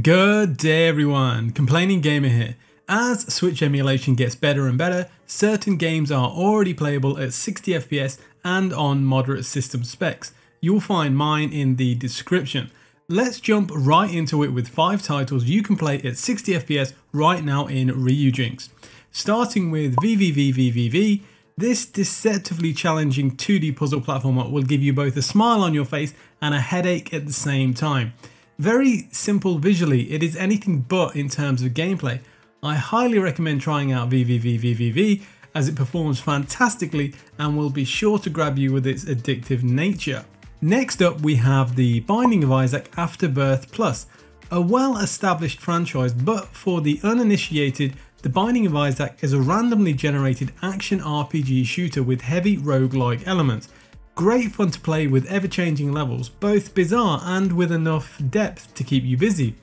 Good day everyone, Complaining Gamer here. As Switch emulation gets better and better, certain games are already playable at 60 FPS and on moderate system specs. You'll find mine in the description. Let's jump right into it with 5 titles you can play at 60 FPS right now in Ryujinx. Starting with VVVVVV, this deceptively challenging 2D puzzle platformer will give you both a smile on your face and a headache at the same time. Very simple visually, it is anything but in terms of gameplay. I highly recommend trying out VVVVVV as it performs fantastically and will be sure to grab you with its addictive nature. Next up we have the Binding of Isaac Afterbirth Plus, a well-established franchise, but for the uninitiated, the Binding of Isaac is a randomly generated action RPG shooter with heavy roguelike elements. Great fun to play with ever-changing levels, both bizarre and with enough depth to keep you busy.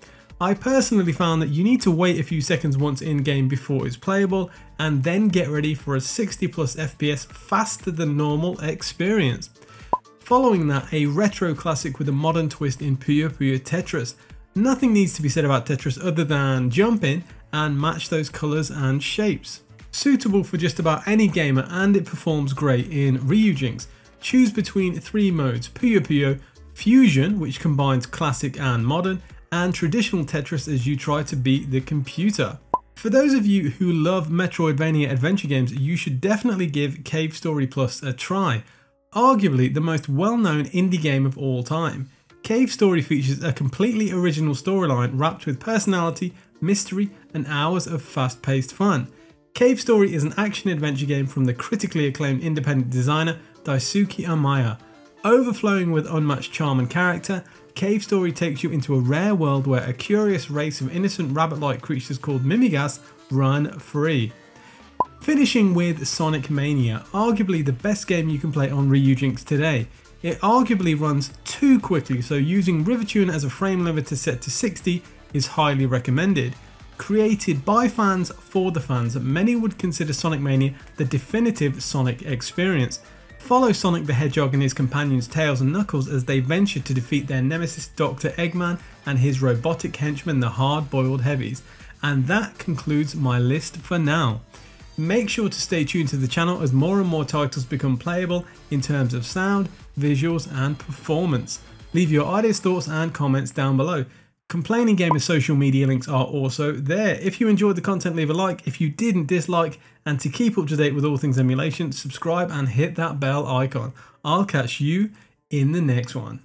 I personally found that you need to wait a few seconds once in-game before it's playable, and then get ready for a 60 plus FPS faster than normal experience. Following that, a retro classic with a modern twist in Puyo Puyo Tetris. Nothing needs to be said about Tetris other than jump in and match those colours and shapes. Suitable for just about any gamer, and it performs great in Ryujinx. Choose between 3 modes: Puyo Puyo, Fusion, which combines classic and modern, and traditional Tetris as you try to beat the computer. For those of you who love Metroidvania adventure games, you should definitely give Cave Story Plus a try. Arguably the most well-known indie game of all time. Cave Story features a completely original storyline wrapped with personality, mystery, and hours of fast-paced fun. Cave Story is an action-adventure game from the critically acclaimed independent designer Daisuke Amaya. Overflowing with unmatched charm and character, Cave Story takes you into a rare world where a curious race of innocent rabbit-like creatures called Mimigas run free. Finishing with Sonic Mania, arguably the best game you can play on Ryujinx today. It arguably runs too quickly, so using Rivertune as a frame limiter set to 60 is highly recommended. Created by fans for the fans, many would consider Sonic Mania the definitive Sonic experience. Follow Sonic the Hedgehog and his companions Tails and Knuckles as they venture to defeat their nemesis Dr. Eggman and his robotic henchmen the Hard-Boiled Heavies. And that concludes my list for now. Make sure to stay tuned to the channel as more and more titles become playable in terms of sound, visuals and performance. Leave your ideas, thoughts and comments down below. Complaining Gamer's social media links are also there. If you enjoyed the content, leave a like. If you didn't, dislike. And to keep up to date with all things emulation, subscribe and hit that bell icon. I'll catch you in the next one.